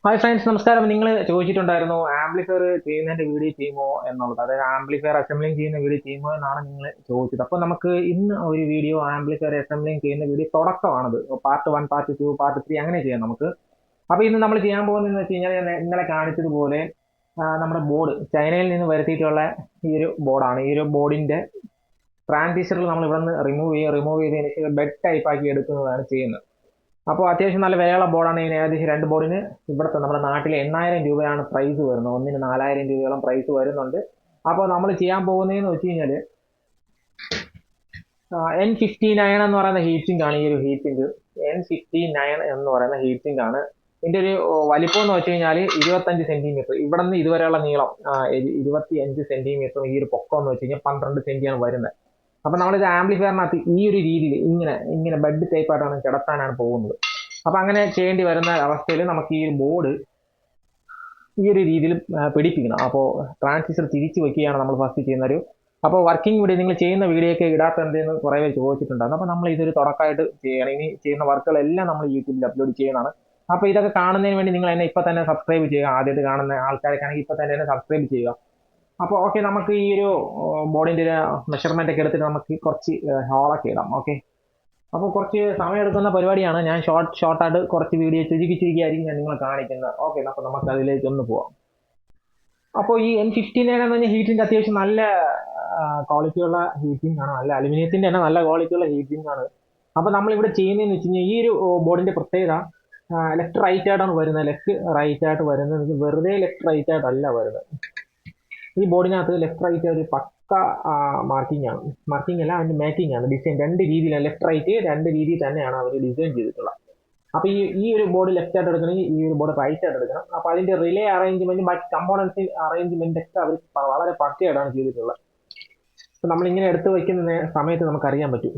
Hi friends, നമസ്കാരം. നിങ്ങൾ ചോദിച്ചിട്ടുണ്ടായിരുന്നു ആംപ്ലിഫയർ ചെയ്യുന്നതിന്റെ വീഡിയോ ചെയ്യുമോ എന്നുള്ളത്. അതായത് ആംപ്ലിഫയർ അസംബ്ലിങ് ചെയ്യുന്ന വീഡിയോ ചെയ്യുമോ എന്നാണ് നിങ്ങൾ ചോദിച്ചത്. അപ്പോൾ നമുക്ക് ഇന്ന് ഒരു വീഡിയോ ആംപ്ലിഫയർ അസംബ്ലിങ് ചെയ്യുന്ന വീഡിയോ തുടക്കമാണത്. പാർട്ട് 1, പാർട്ട് 2, പാർട്ട് 3 അങ്ങനെ ചെയ്യാം നമുക്ക്. അപ്പോൾ ഇന്ന് നമ്മൾ ചെയ്യാൻ പോകുന്നതെന്ന് വെച്ച് കഴിഞ്ഞാൽ ഞാൻ ഇന്നലെ കാണിച്ചതുപോലെ നമ്മുടെ ബോർഡ് ചൈനയിൽ നിന്ന് വരുത്തിയിട്ടുള്ള ഈ ഒരു ബോർഡാണ്. ഈ ഒരു ബോർഡിന്റെ ട്രാൻസിസ്റ്ററുകൾ നമ്മൾ ഇവിടെ നിന്ന് റിമൂവ് ചെയ്തതിന് ശേഷം ബെഡ് ടൈപ്പ് ആക്കി എടുക്കുന്നതാണ് ചെയ്യുന്നത്. അപ്പോൾ അത്യാവശ്യം നല്ല വിലയുള്ള ബോർഡാണ്. ഇതിന് ഏകദേശം രണ്ട് ബോർഡിന് ഇവിടുത്തെ നമ്മുടെ നാട്ടിൽ 8,000 രൂപയാണ് പ്രൈസ് വരുന്നത്. ഒന്നിന് 4,000 രൂപയോളം പ്രൈസ് വരുന്നുണ്ട്. അപ്പോൾ നമ്മൾ ചെയ്യാൻ പോകുന്നതെന്ന് വെച്ച് കഴിഞ്ഞാൽ N59 എന്ന് പറയുന്ന ഹീറ്റിംഗ് ആണ്. ഈ ഒരു ഹീറ്റിംഗ് N59 എന്ന് പറയുന്ന ഹീറ്റിംഗ് ആണ്. ഇതിന്റെ ഒരു വലിപ്പം എന്ന് വെച്ച് കഴിഞ്ഞാൽ 25 സെന്റിമീറ്റർ. ഇവിടെ നിന്ന് ഇതുവരെയുള്ള നീളം 25 സെന്റിമീറ്ററും ഈ ഒരു പൊക്കം എന്ന് വെച്ച് കഴിഞ്ഞാൽ 12 സെന്റിയാണ് വരുന്നത്. അപ്പൊ നമ്മളിത് ആംപ്ലിഫയറിനകത്ത് ഈ ഒരു രീതിയിൽ ഇങ്ങനെ ഇങ്ങനെ ബെഡ് ടൈപ്പ് ആയിട്ടാണ് കിടത്താനാണ് പോകുന്നത്. അപ്പൊ അങ്ങനെ ചെയ്യേണ്ടി വരുന്ന അവസ്ഥയിൽ നമുക്ക് ഈ ഒരു ബോർഡ് ഈ ഒരു രീതിയിൽ പിടിപ്പിക്കണം. അപ്പോൾ ട്രാൻസിസ്റ്റർ തിരിച്ചു വെക്കുകയാണ് നമ്മൾ ഫസ്റ്റ് ചെയ്യുന്ന ഒരു. അപ്പോൾ വർക്കിംഗ് വീഡിയോ നിങ്ങൾ ചെയ്യുന്ന വീഡിയോ ഒക്കെ ഇടാത്തതെന്ന് കുറേ പേര് ചോദിച്ചിട്ടുണ്ടായിരുന്നു. അപ്പോൾ നമ്മൾ ഇതൊരു തുടക്കമായിട്ട് ചെയ്യണം. ഇനി ചെയ്യുന്ന വർക്കുകളെല്ലാം നമ്മൾ യൂട്യൂബിൽ അപ്ലോഡ് ചെയ്യുന്നതാണ്. അപ്പോൾ ഇതൊക്കെ കാണുന്നതിന് വേണ്ടി നിങ്ങൾ എന്നെ ഇപ്പം തന്നെ സബ്സ്ക്രൈബ് ചെയ്യുക. ആദ്യമായിട്ട് കാണുന്ന ആൾക്കാരൊക്കെയാണെങ്കിൽ ഇപ്പം തന്നെ എന്നെ സബ്സ്ക്രൈബ് ചെയ്യുക. അപ്പോൾ ഓക്കെ, നമുക്ക് ഈ ഒരു ബോഡിന്റെ ഒരു മെഷർമെന്റ് ഒക്കെ എടുത്തിട്ട് നമുക്ക് കുറച്ച് ഹോളൊക്കെ ഇടാം. ഓക്കെ, അപ്പോൾ കുറച്ച് സമയം എടുക്കുന്ന പരിപാടിയാണ്. ഞാൻ ഷോർട്ടായിട്ട് കുറച്ച് വീഡിയോ ചുരുക്കിയായിരിക്കും ഞാൻ നിങ്ങളെ കാണിക്കുന്നത്. ഓക്കെ, അപ്പോൾ നമുക്ക് അതിലേക്ക് ഒന്ന് പോവാം. അപ്പോൾ ഈ N59 എന്ന് പറഞ്ഞാൽ ഹീറ്റിംഗ് അത്യാവശ്യം നല്ല ക്വാളിറ്റിയുള്ള ഹീറ്റിംഗ് ആണ്. നല്ല അലുമിനിയത്തിന്റെ തന്നെ നല്ല ക്വാളിറ്റിയുള്ള ഹീറ്റിംഗ് ആണ്. അപ്പോൾ നമ്മൾ ഇവിടെ ചെയ്യുന്നതെന്ന് വെച്ച് കഴിഞ്ഞാൽ ഈ ഒരു ബോർഡിന്റെ പ്രത്യേകത ലെഫ്റ്റ് റൈറ്റ് ആയിട്ടാണ് വരുന്നത്. ലെഫ്റ്റ് റൈറ്റ് ആയിട്ട് വരുന്നത് വെറുതെ ലെഫ്റ്റ് റൈറ്റ് ആയിട്ടല്ല വരുന്നത്. ഈ ബോർഡിനകത്ത് ലെഫ്റ്റ് റൈറ്റ് ഒരു പക്ക മാർക്കിംഗ് ആണ്. മാർക്കിംഗ് അല്ല, അതിന്റെ മേക്കിംഗ് ആണ്. ഡിസൈൻ രണ്ട് രീതിയിലാണ്. ലെഫ്റ്റ് റൈറ്റ് രണ്ട് രീതിയിൽ തന്നെയാണ് അവർ ഡിസൈൻ ചെയ്തിട്ടുള്ളത്. അപ്പൊ ഈ ഒരു ബോർഡ് ലെഫ്റ്റ് ആയിട്ട് എടുക്കണമെങ്കിൽ ഈ ഒരു ബോർഡ് റൈറ്റ് ആയിട്ട് എടുക്കണം. അപ്പൊ അതിന്റെ റിലേ അറേഞ്ച്മെന്റും ബാക്കി കമ്പോണൻസ് അറേഞ്ച്മെന്റ് ഒക്കെ അവർ വളരെ പക്കയായിട്ടാണ് ചെയ്തിട്ടുള്ളത്. അപ്പൊ നമ്മളിങ്ങനെ എടുത്ത് വയ്ക്കുന്ന സമയത്ത് നമുക്ക് അറിയാൻ പറ്റും.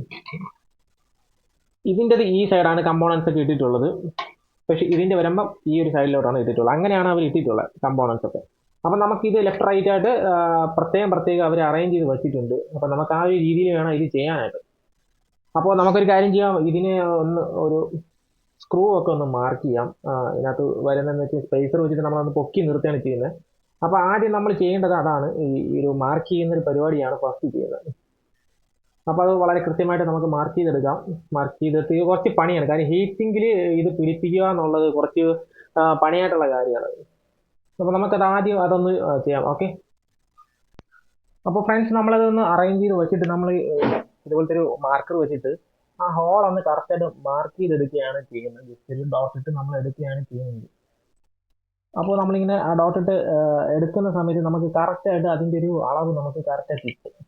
ഇതിൻ്റെ ഈ സൈഡാണ് കമ്പോണൻസ് ഒക്കെ ഇട്ടിട്ടുള്ളത്. പക്ഷെ ഇതിന്റെ വരുമ്പം ഈ ഒരു സൈഡിലോട്ടാണ് ഇട്ടിട്ടുള്ളത്. അങ്ങനെയാണ് അവർ ഇട്ടിട്ടുള്ളത് കമ്പോണൻസ് ഒക്കെ. അപ്പം നമുക്ക് ഇത് ലെഫ്റ്റ് റൈറ്റ് ആയിട്ട് പ്രത്യേകം അവർ അറേഞ്ച് ചെയ്ത് വെച്ചിട്ടുണ്ട്. അപ്പം നമുക്ക് ആ ഒരു രീതിയിൽ വേണം ഇത് ചെയ്യാനായിട്ട്. അപ്പോൾ നമുക്കൊരു കാര്യം ചെയ്യാം. ഇതിന് ഒരു സ്ക്രൂ ഒക്കെ ഒന്ന് മാർക്ക് ചെയ്യാം. ഇതിനകത്ത് വരുന്നതെന്ന് വെച്ചാൽ സ്പേസർ വെച്ചിട്ട് നമ്മളൊന്ന് പൊക്കി നിർത്തുകയാണ് ചെയ്യുന്നത്. അപ്പോൾ ആദ്യം നമ്മൾ ചെയ്യേണ്ടത് അതാണ്. ഈ ഒരു മാർക്ക് ചെയ്യുന്ന ഒരു പരിപാടിയാണ് ഫസ്റ്റ് ചെയ്യുന്നത്. അപ്പോൾ അത് വളരെ കൃത്യമായിട്ട് നമുക്ക് മാർക്ക് ചെയ്തെടുക്കാം. മാർക്ക് ചെയ്തിട്ട് കുറച്ച് പണിയാണ്. കാര്യം ഹീറ്റിംഗിൽ ഇത് പിടിപ്പിക്കുക എന്നുള്ളത് കുറച്ച് പണിയായിട്ടുള്ള കാര്യമാണ്. അപ്പോൾ നമുക്കത് ആദ്യം അതൊന്ന് ചെയ്യാം. ഓക്കെ, അപ്പോൾ ഫ്രണ്ട്സ് നമ്മളതൊന്ന് അറേഞ്ച് ചെയ്ത് വെച്ചിട്ട് നമ്മൾ ഇതുപോലത്തെ ഒരു മാർക്കർ വെച്ചിട്ട് ആ ഹോൾ ഒന്ന് കറക്റ്റായിട്ട് മാർക്ക് ചെയ്തെടുക്കുകയാണ് ചെയ്യുന്നത്. ജസ്റ്റ് ഒരു ഡോട്ട് ഇട്ട് നമ്മൾ എടുക്കുകയാണ് ചെയ്യുന്നത്. അപ്പോൾ നമ്മളിങ്ങനെ ആ ഡോട്ട് ഇട്ട് എടുക്കുന്ന സമയത്ത് നമുക്ക് കറക്റ്റായിട്ട് അതിൻ്റെ ഒരു അളവ് നമുക്ക് കറക്റ്റായിട്ട് കിട്ടും.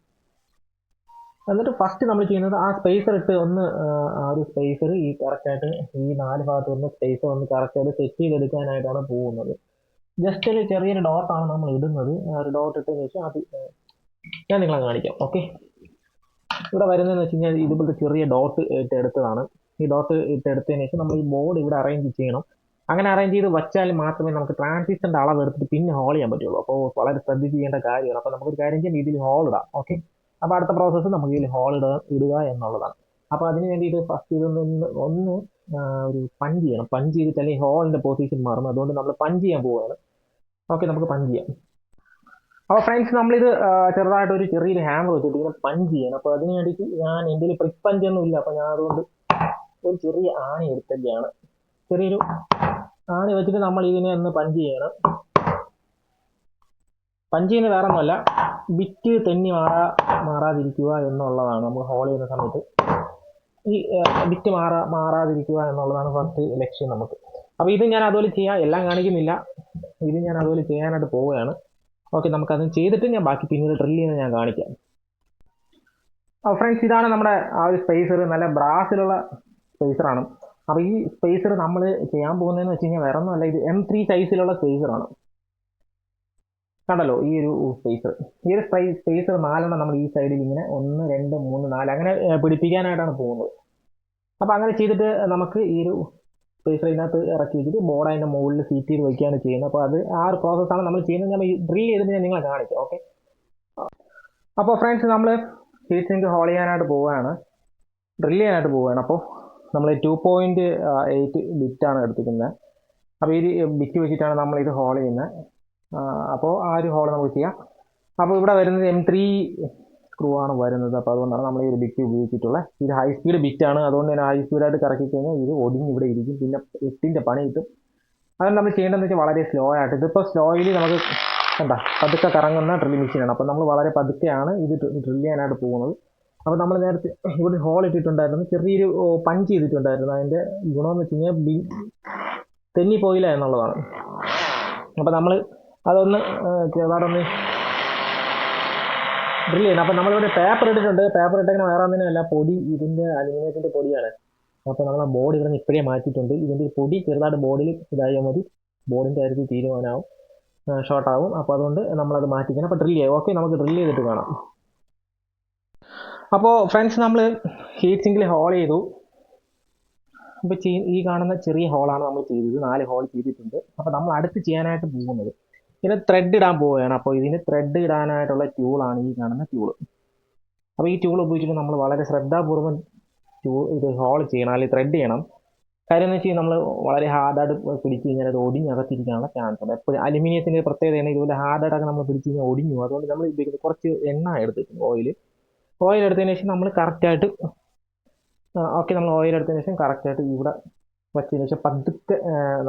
എന്നിട്ട് ഫസ്റ്റ് നമ്മൾ ചെയ്യുന്നത് ആ സ്പേസർ ഇട്ട് ഒന്ന് ആ ഒരു സ്പേസർ ഈ കറക്റ്റായിട്ട് ഈ 4 ഭാഗത്ത് ഒന്ന് സ്പേസർ ഒന്ന് കറക്റ്റായിട്ട് സെറ്റ് ചെയ്തെടുക്കാനായിട്ടാണ് പോകുന്നത്. ജസ്റ്റ് ഒരു ചെറിയൊരു ഡോട്ടാണ് നമ്മൾ ഇടുന്നത്. ആ ഒരു ഡോട്ട് ഇട്ടതിന് ശേഷം അത് ഞാൻ നിങ്ങളെ കാണിക്കാം. ഓക്കെ, ഇവിടെ വരുന്നതെന്ന് വെച്ച് കഴിഞ്ഞാൽ ഇതുപോലത്തെ ചെറിയ ഡോട്ട് ഇട്ട് എടുത്തതാണ്. ഈ ഡോട്ട് ഇട്ട് എടുത്തതിന് ശേഷം നമ്മൾ ഈ ബോർഡ് ഇവിടെ അറേഞ്ച് ചെയ്യണം. അങ്ങനെ അറേഞ്ച് ചെയ്ത് വെച്ചാൽ മാത്രമേ നമുക്ക് ട്രാൻസിസ്റ്ററിന്റെ അളവ് എടുത്തിട്ട് പിന്നെ ഹോൾ ചെയ്യാൻ പറ്റുള്ളൂ. അപ്പോൾ വളരെ ശ്രദ്ധിച്ച് ചെയ്യേണ്ട കാര്യമാണ്. അപ്പോൾ നമുക്കൊരു കാര്യം ചെയ്യാം, ഇതിൽ ഹോൾ ഇടാം. ഓക്കെ, അപ്പോൾ അടുത്ത പ്രോസസ്സ് നമുക്ക് ഇതിൽ ഹോൾ ഇടുക എന്നുള്ളതാണ്. അപ്പോൾ അതിന് വേണ്ടിയിട്ട് ഫസ്റ്റ് ഒന്ന് ഒരു പഞ്ച് ചെയ്യണം. പഞ്ച് ചെയ്തിട്ട് അല്ലെങ്കിൽ ഹോളിന്റെ പൊസിഷൻ മാറും. അതുകൊണ്ട് നമ്മൾ പഞ്ച് ചെയ്യാൻ പോവുകയാണ്. ഓക്കെ, നമുക്ക് പഞ്ച് ചെയ്യാം. അപ്പോൾ ഫ്രണ്ട്സ് നമ്മളിത് ചെറുതായിട്ട് ഒരു ചെറിയൊരു ഹാമർ വെച്ചിട്ട് ഇങ്ങനെ പഞ്ച് ചെയ്യണം. അപ്പോൾ അതിന് വേണ്ടിയിട്ട് ഞാൻ എൻ്റെ പ്രിക് പഞ്ച് ഒന്നും ഇല്ല. അപ്പോൾ ഞാൻ അതുകൊണ്ട് ഒരു ചെറിയ ആണി എടുത്തിട്ടാണ്. ചെറിയൊരു ആണി വെച്ചിട്ട് നമ്മൾ ഇതിനെ ഒന്ന് പഞ്ച് ചെയ്യണം. പഞ്ച് ചെയ്യുന്നത് വേറെ ഒന്നുമല്ല, ബിറ്റ് തെന്നി മാറാതിരിക്കുക എന്നുള്ളതാണ്. നമ്മൾ ഹോൾ ചെയ്യുന്ന സമയത്ത് ഈ ബിറ്റ് മാറാതിരിക്കുക എന്നുള്ളതാണ് ഫസ്റ്റ് ലക്ഷ്യം നമുക്ക്. അപ്പോൾ ഇത് ഞാൻ അതുപോലെ ചെയ്യാം. എല്ലാം കാണിക്കുന്നില്ല. ഇത് ഞാൻ അതുപോലെ ചെയ്യാനായിട്ട് പോവുകയാണ്. ഓക്കെ, നമുക്കത് ചെയ്തിട്ട് ഞാൻ ബാക്കി പിന്നീട് ഡ്രിൽ ചെയ്യുന്നത് ഞാൻ കാണിക്കാം. അപ്പോൾ ഫ്രണ്ട്സ് ഇതാണ് നമ്മുടെ ആ ഒരു സ്പേസർ. നല്ല ബ്രാസിലുള്ള സ്പേസറാണ്. അപ്പോൾ ഈ സ്പേസർ നമ്മൾ ചെയ്യാൻ പോകുന്നതെന്ന് വെച്ച് കഴിഞ്ഞാൽ വേറെ ഒന്നുമല്ല, ഇത് M3 സൈസിലുള്ള സ്പേസറാണ്. കണ്ടല്ലോ ഈ ഒരു സ്പേസർ. ഈ ഒരു സ്പേസർ 4 നമ്മൾ ഈ സൈഡിൽ ഇങ്ങനെ 1, 2, 3, 4 അങ്ങനെ പിടിപ്പിക്കാനായിട്ടാണ് പോകുന്നത്. അപ്പോൾ അങ്ങനെ ചെയ്തിട്ട് നമുക്ക് ഈ ഒരു സ്പേസർ ഇതിനകത്ത് ഇറക്കി വെച്ചിട്ട് ബോർഡ് അതിൻ്റെ മുകളിൽ സീറ്റ് ചെയ്ത് വയ്ക്കുകയാണ് ചെയ്യുന്നത്. അപ്പോൾ അത് ആ ഒരു പ്രോസസ്സാണ് നമ്മൾ ചെയ്യുന്നത്. ഞാൻ ഡ്രിൽ ചെയ്തിട്ട് ഞാൻ നിങ്ങളെ കാണിക്കാം. ഓക്കെ, അപ്പോൾ ഫ്രണ്ട്സ് നമ്മൾ ഹീറ്റ് സിങ്ക് ഹോൾ ചെയ്യാനായിട്ട് പോവുകയാണ്, ഡ്രിൽ ചെയ്യാനായിട്ട് പോവുകയാണ്. അപ്പോൾ നമ്മൾ 2.8 ബിറ്റാണ് എടുത്തിരിക്കുന്നത്. അപ്പോൾ ഈ ബിറ്റ് വെച്ചിട്ടാണ് നമ്മൾ ഇത് ഹോൾ ചെയ്യുന്നത്. അപ്പോൾ ആ ഒരു ഹോൾ നമുക്ക് ചെയ്യാം. അപ്പോൾ ഇവിടെ വരുന്നത് M3 സ്ക്രൂ ആണ് വരുന്നത്. അപ്പോൾ അതുകൊണ്ടാണ് നമ്മൾ ഈ ഒരു ബിറ്റ് ഉപയോഗിച്ചിട്ടുള്ളത്. ഇത് ഹൈ സ്പീഡ് ബിറ്റാണ്, അതുകൊണ്ട് തന്നെ ഹൈ സ്പീഡായിട്ട് കറക്കി കഴിഞ്ഞാൽ ഇത് ഒടിഞ്ഞ് ഇവിടെ ഇരിക്കും, പിന്നെ 8ൻ്റെ പണി കിട്ടും. അതുകൊണ്ട് നമ്മൾ ചെയ്യേണ്ടതെന്ന് വെച്ചാൽ വളരെ സ്ലോ ആയിട്ട്, ഇതിപ്പോൾ സ്ലോയിൽ നമുക്ക് എന്താ പതുക്കെ കറങ്ങുന്ന ഡ്രിൽ മെഷീനാണ്. അപ്പോൾ നമ്മൾ വളരെ പതുക്കെയാണ് ഇത് ഡ്രിൽ ചെയ്യാനായിട്ട് പോകുന്നത്. അപ്പോൾ നമ്മൾ നേരത്തെ ഇവിടെ ഹോൾ ഇട്ടിട്ടുണ്ടായിരുന്നു, ചെറിയൊരു പഞ്ച് ചെയ്തിട്ടുണ്ടായിരുന്നു. അതിൻ്റെ ഗുണമെന്ന് വെച്ച് കഴിഞ്ഞാൽ തെന്നിപ്പോയില്ല എന്നുള്ളതാണ്. അപ്പോൾ നമ്മൾ അതൊന്ന് ചെറുതായിട്ടൊന്ന് ഡ്രിൽ ചെയ്യണം. അപ്പോൾ നമ്മളിവിടെ പേപ്പർ ഇട്ടിട്ടുണ്ട്. പേപ്പർ ഇട്ടേക്കുന്ന വേറെ ഒന്നിനുമല്ല, പൊടി, ഇതിൻ്റെ അലുമിനിയത്തിൻ്റെ പൊടിയാണ്. അപ്പോൾ നമ്മൾ ആ ബോർഡ് ഇവിടെ നിന്ന് ഇപ്പോഴേ മാറ്റിയിട്ടുണ്ട്. ഇതിൻ്റെ പൊടി ചെറുതായിട്ട് ബോർഡിൽ ഇതായാൽ മതി, ബോർഡിൻ്റെ കാര്യത്തിൽ തീരുമാനമാവും, ഷോർട്ടാവും. അപ്പോൾ അതുകൊണ്ട് നമ്മളത് മാറ്റിക്കണം. അപ്പോൾ ഡ്രിൽ ചെയ്യാം. ഓക്കെ, നമുക്ക് ഡ്രിൽ ചെയ്തിട്ട് കാണാം. അപ്പോൾ ഫ്രണ്ട്സ്, നമ്മൾ ഹീറ്റ് സിങ്കിൽ ഹോൾ ചെയ്തു. അപ്പോൾ ഈ കാണുന്ന ചെറിയ ഹോളാണ് നമ്മൾ ചെയ്തത്, 4 ഹോൾ ചെയ്തിട്ടുണ്ട്. അപ്പോൾ നമ്മൾ അടുത്ത് ചെയ്യാനായിട്ട് പോകുന്നത് ഇതിന് ത്രെഡ് ഇടാൻ പോവുകയാണ്. അപ്പോൾ ഇതിന് ത്രെഡ് ഇടാനായിട്ടുള്ള ട്യൂളാണ് ഈ കാണുന്ന ട്യൂള്. അപ്പോൾ ഈ ട്യൂൾ ഉപയോഗിച്ചിട്ട് നമ്മൾ വളരെ ശ്രദ്ധാപൂർവ്വം ഇത് ഹോൾ ചെയ്യണം, അല്ലെങ്കിൽ ത്രെഡ് ചെയ്യണം. കാര്യം എന്ന് വെച്ച് കഴിഞ്ഞാൽ നമ്മൾ വളരെ ഹാർഡായിട്ട് പിടിച്ച് കഴിഞ്ഞാൽ അത് ഒടിഞ്ഞകത്തിരിക്കാനുള്ള ചാൻസ് ഉണ്ട്. എപ്പോഴും അലുമിനിയത്തിൻ്റെ പ്രത്യേകതയാണ്, ഇതുപോലെ ഹാർഡായിട്ടൊക്കെ നമ്മൾ പിടിച്ച് കഴിഞ്ഞാൽ ഒടിഞ്ഞു. അതുകൊണ്ട് നമ്മൾ ഉപയോഗിക്കുന്നത് കുറച്ച് എണ്ണ എടുത്തിട്ടുണ്ട്, ഓയിൽ എടുത്തതിന് ശേഷം നമ്മൾ കറക്റ്റായിട്ട് ഓക്കെ, നമ്മൾ ഓയിൽ എടുത്തതിന് ശേഷം കറക്റ്റായിട്ട് ഇവിടെ വച്ചതിന് ശേഷം പതുക്കെ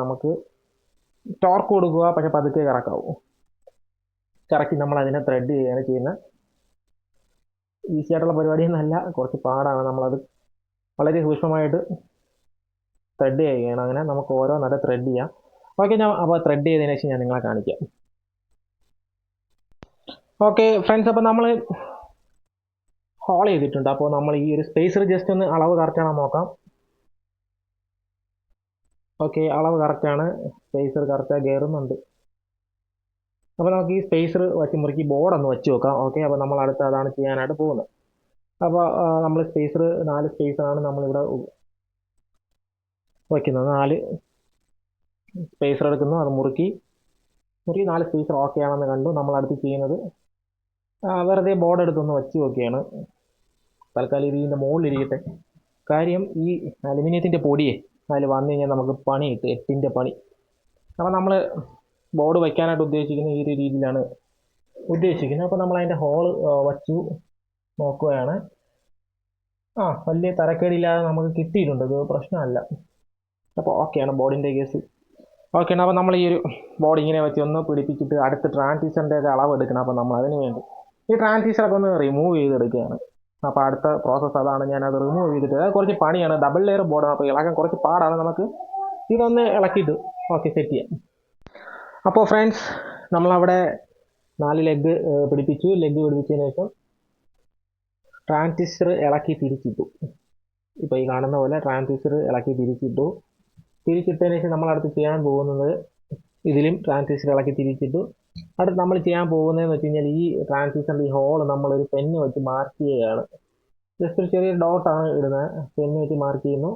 നമുക്ക് ടോർക്ക് കൊടുക്കുക, പക്ഷെ പതുക്കെ കറക്കാവും. കറക്കി നമ്മൾ അതിനെ ത്രെഡ് ചെയ്യുകയാണ് ചെയ്യുന്നത്. ഈസി ആയിട്ടുള്ള പരിപാടിയൊന്നുമല്ല, കുറച്ച് പാടാണ്. നമ്മളത് വളരെ സൂക്ഷ്മമായിട്ട് ത്രെഡ് ചെയ്യുകയാണ്. അങ്ങനെ നമുക്ക് ഓരോന്നര ത്രെഡ് ചെയ്യാം. ഓക്കെ, ഞാൻ അപ്പോൾ ത്രെഡ് ചെയ്തതിന് ശേഷം ഞാൻ നിങ്ങളെ കാണിക്കാം. ഓക്കെ ഫ്രണ്ട്സ്, അപ്പോൾ നമ്മൾ ഹോൾ ചെയ്തിട്ടുണ്ട്. അപ്പോൾ നമ്മൾ ഈ ഒരു സ്പേസർ ജസ്റ്റ് ഒന്ന് അളവ് കറക്റ്റാണോ നോക്കാം. ഓക്കെ, അളവ് കറക്റ്റാണ്, സ്പേസർ കറക്റ്റായി കയറുന്നുണ്ട്. അപ്പോൾ നമുക്ക് ഈ സ്പേസർ വച്ച് മുറുക്കി ബോർഡൊന്ന് വെച്ച് നോക്കാം. ഓക്കെ, അപ്പോൾ നമ്മൾ അടുത്ത് അതാണ് ചെയ്യാനായിട്ട് പോകുന്നത്. അപ്പോൾ നമ്മൾ 4 സ്പേസറാണ് നമ്മളിവിടെ വയ്ക്കുന്നത്. 4 സ്പേസർ എടുക്കുന്നു, അത് മുറുക്കി 4 സ്പേസർ ഓക്കെ ആണെന്ന് കണ്ടു. നമ്മൾ അടുത്ത് ചെയ്യുന്നത് വെറുതെ ബോർഡ് എടുത്തൊന്ന് വെച്ച് നോക്കിയാണ്. തൽക്കാലം ഇതിൻ്റെ മുകളിലിരിക്കട്ടെ. കാര്യം ഈ അലുമിനിയത്തിൻ്റെ പൊടിയെ അതിൽ വന്നു കഴിഞ്ഞാൽ നമുക്ക് പണി കിട്ടും, 8ൻ്റെ പണി. അപ്പോൾ നമ്മൾ ബോർഡ് വയ്ക്കാനായിട്ട് ഉദ്ദേശിക്കുന്ന ഈ ഒരു രീതിയിലാണ് ഉദ്ദേശിക്കുന്നത്. അപ്പോൾ നമ്മൾ അതിൻ്റെ ഹോള് വച്ചു നോക്കുകയാണ്. വലിയ തരക്കേടില്ലാതെ നമുക്ക് കിട്ടിയിട്ടുണ്ട്, ഇത് പ്രശ്നമല്ല. അപ്പോൾ ഓക്കെയാണ് ബോർഡിൻ്റെ കേസ്. ഓക്കെയാണ്. അപ്പോൾ നമ്മൾ ഈ ഒരു ബോർഡ് ഇങ്ങനെ വെച്ച് ഒന്ന് പിടിപ്പിച്ചിട്ട് അടുത്ത് ട്രാൻസിസ്റ്ററിൻ്റെ ഒക്കെ അളവ് എടുക്കണം. അപ്പോൾ നമ്മൾ അതിന് വേണ്ടി ഈ ട്രാൻസിസ്റ്ററൊക്കെ ഒന്ന് റിമൂവ് ചെയ്തെടുക്കുകയാണ്. അപ്പോൾ അടുത്ത പ്രോസസ്സ് അതാണ്. ഞാനത് റിമൂവ് ചെയ്തിട്ട്, അത് കുറച്ച് പണിയാണ്, ഡബിൾ ലെയർ ബോർഡാണ്. അപ്പോൾ ഇളക്കാൻ കുറച്ച് പാടാണ്. നമുക്ക് ഇതൊന്ന് ഇളക്കിയിട്ട് ഓക്കെ സെറ്റ് ചെയ്യാം. അപ്പോൾ ഫ്രണ്ട്സ്, നമ്മളവിടെ 4 ലെഗ് പിടിപ്പിച്ചു. ലെഗ് പിടിപ്പിച്ചതിന് ശേഷം ട്രാൻസിസ്റ്റർ ഇളക്കി തിരിച്ചിട്ടു. ഇപ്പോൾ ഈ കാണുന്ന പോലെ ട്രാൻസിസ്റ്റർ ഇളക്കി തിരിച്ചിട്ടതിന് ശേഷം നമ്മളടുത്ത് ചെയ്യാൻ പോകുന്നത്, ഇതിലും ട്രാൻസിസ്റ്റർ ഇളക്കി തിരിച്ചിട്ടു. അടുത്ത് നമ്മൾ ചെയ്യാൻ പോകുന്നതെന്ന് വെച്ച് കഴിഞ്ഞാൽ ഈ ട്രാൻസിസ്റ്ററിൻ്റെ ഈ ഹോൾ നമ്മളൊരു പെന്ന് വെച്ച് മാർക്ക് ചെയ്യുകയാണ്. ജസ്റ്റ് ഒരു ചെറിയ ഡോട്ടാണ് ഇടുന്നത്, പെന്ന് വെച്ച് മാർക്ക് ചെയ്യുന്നു.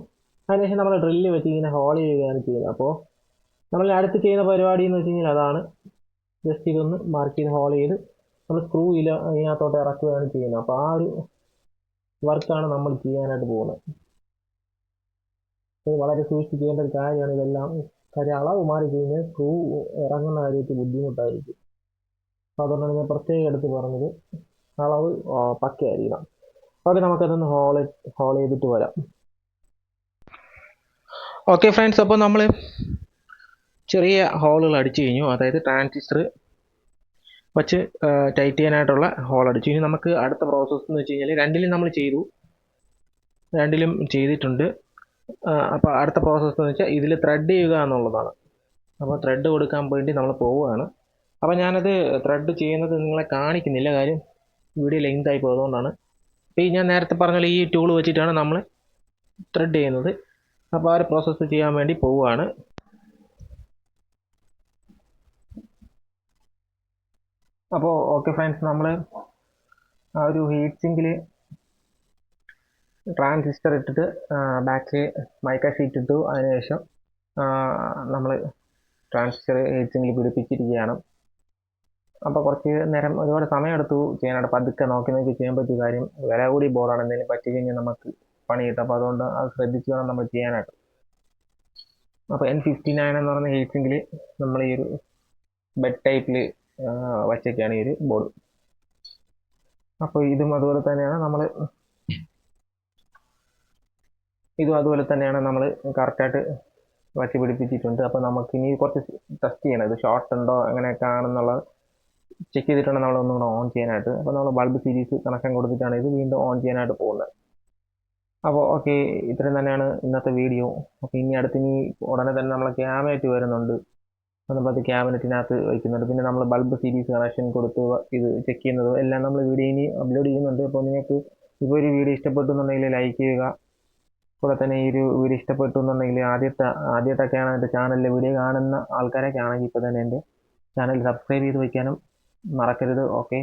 അതിനുശേഷം നമ്മൾ ഡ്രില്ല് വെച്ച് ഇങ്ങനെ ഹോൾ ചെയ്യുകയാണ് ചെയ്യുന്നത്. അപ്പോൾ നമ്മൾ അടുത്ത് ചെയ്യുന്ന പരിപാടി എന്ന് വെച്ച് കഴിഞ്ഞാൽ അതാണ്. ജസ്റ്റ് ഇതൊന്ന് മാർക്ക് ചെയ്ത് ഹോൾ ചെയ്ത് നമ്മൾ സ്ക്രൂ ഇതിനകത്തോട്ട് ഇറക്കുകയാണ് ചെയ്യുന്നത്. അപ്പോൾ ആ ഒരു വർക്കാണ് നമ്മൾ ചെയ്യാനായിട്ട് പോകുന്നത്. ഇത് വളരെ സൂക്ഷിച്ച് ചെയ്യേണ്ട ഒരു കാര്യമാണ് ഇതെല്ലാം. കാര്യം അളവ് മാറി കഴിഞ്ഞാൽ സ്ക്രൂ ഇറങ്ങുന്ന കാര്യത്തിൽ ബുദ്ധിമുട്ടായിരിക്കും. അപ്പോൾ അതുകൊണ്ടാണ് ഞാൻ പ്രത്യേകം എടുത്ത് പറഞ്ഞത്, അളവ് പക്കയായിരിക്കണം. ഓക്കെ, നമുക്കതൊന്ന് ഹോൾ ചെയ്തിട്ട് വരാം. ഓക്കെ ഫ്രണ്ട്സ്, അപ്പോൾ നമ്മൾ ചെറിയ ഹോളുകൾ അടിച്ചു കഴിഞ്ഞു. അതായത് ട്രാൻസിസ്റ്റർ വച്ച് ടൈറ്റ് ചെയ്യാനായിട്ടുള്ള ഹോൾ അടിച്ചു. ഇനി നമുക്ക് അടുത്ത പ്രോസസ്സ് എന്ന് വെച്ച് കഴിഞ്ഞാൽ രണ്ടിലും ചെയ്തിട്ടുണ്ട്. അപ്പോൾ അടുത്ത പ്രോസസ്സ് എന്ന് വെച്ചാൽ ഇതിൽ ത്രെഡ് ചെയ്യുക എന്നുള്ളതാണ്. അപ്പോൾ ത്രെഡ് കൊടുക്കാൻ വേണ്ടി നമ്മൾ പോവുകയാണ്. അപ്പോൾ ഞാനത് ത്രെഡ് ചെയ്യുന്നത് നിങ്ങളെ കാണിക്കുന്നില്ല, കാര്യം വീഡിയോ ലെങ്ത് ആയി പോകുന്നതുകൊണ്ടാണ്. അപ്പോൾ ഞാൻ നേരത്തെ പറഞ്ഞ ഈ ടൂൾ വെച്ചിട്ടാണ് നമ്മൾ ത്രെഡ് ചെയ്യുന്നത്. അപ്പോൾ ആ ഒരു പ്രോസസ്സ് ചെയ്യാൻ വേണ്ടി പോവുകയാണ്. അപ്പോൾ ഓക്കെ ഫ്രണ്ട്സ്, നമ്മൾ ആ ഒരു ഹീറ്റ് സിങ്കിൽ ട്രാൻസിസ്റ്റർ ഇട്ടിട്ട് ബാക്കിൽ മൈക്ക ഷീറ്റ് ഇട്ടു. അതിനുശേഷം നമ്മൾ ട്രാൻസിസ്റ്റർ ഹീറ്റ് സിങ്കിൽ പിടിപ്പിച്ചിരിക്കുകയാണ്. അപ്പോൾ കുറച്ച് നേരം ഒരുപാട് സമയമെടുത്തു ചെയ്യാനായിട്ട്. പതുക്കെ നോക്കി ചെയ്യാൻ പറ്റിയ കാര്യം, വില കൂടി ബോർഡാണ്, എന്തെങ്കിലും പറ്റി കഴിഞ്ഞാൽ നമുക്ക് പണി കിട്ടും. അപ്പോൾ അതുകൊണ്ട് അത് ശ്രദ്ധിച്ച് വേണം നമ്മൾ ചെയ്യാനായിട്ട്. അപ്പോൾ N59 എന്ന് പറയുന്ന ഹീറ്റ് സിങ്കിൽ നമ്മൾ ഈ ഒരു ബെഡ് ടൈപ്പിൽ വച്ചൊക്കെയാണ് ഈ ഒരു ബോർഡ്. അപ്പോൾ ഇതും അതുപോലെ തന്നെയാണ് നമ്മൾ കറക്റ്റായിട്ട് വച്ച് പിടിപ്പിച്ചിട്ടുണ്ട്. അപ്പോൾ നമുക്ക് ഇനി കുറച്ച് ടെസ്റ്റ് ചെയ്യണം, ഇത് ഷോർട്ട് ഉണ്ടോ അങ്ങനെയൊക്കെ ആണെന്നുള്ളത് ചെക്ക് ചെയ്തിട്ടാണ് നമ്മൾ ഒന്നും കൂടെ ഓൺ ചെയ്യാനായിട്ട്. അപ്പോൾ നമ്മൾ ബൾബ് സീരീസ് കണക്ഷൻ കൊടുത്തിട്ടാണ് ഇത് വീണ്ടും ഓൺ ചെയ്യാനായിട്ട് പോകുന്നത്. അപ്പോൾ ഓക്കെ, ഇത്രയും തന്നെയാണ് ഇന്നത്തെ വീഡിയോ. അപ്പോൾ ഇനി ഉടനെ തന്നെ നമ്മൾ ക്യാബിനറ്റ് വരുന്നുണ്ട്. നമ്മൾ അത് ക്യാബിനറ്റിനകത്ത് വയ്ക്കുന്നുണ്ട്. പിന്നെ നമ്മൾ ബൾബ് സീരീസ് കണക്ഷൻ കൊടുത്ത് ഇത് ചെക്ക് ചെയ്യുന്നതും എല്ലാം നമ്മൾ വീഡിയോ ഇനി അപ്ലോഡ് ചെയ്യുന്നുണ്ട്. അപ്പോൾ നിങ്ങൾക്ക് ഇപ്പോൾ ഒരു വീഡിയോ ഇഷ്ടപ്പെട്ടു എന്നുണ്ടെങ്കിൽ ലൈക്ക് ചെയ്യുക. കൂടെ തന്നെ ഈ ഒരു വീഡിയോ ഇഷ്ടപ്പെട്ടു എന്നുണ്ടെങ്കിൽ ആദ്യമായിട്ടൊക്കെയാണ് എൻ്റെ ചാനലിലെ വീഡിയോ കാണുന്ന ആൾക്കാരൊക്കെ ആണെങ്കിൽ ഇപ്പോൾ തന്നെ എൻ്റെ ചാനൽ സബ്സ്ക്രൈബ് ചെയ്ത് വയ്ക്കാനും മറക്കരുത്. ഓക്കെ.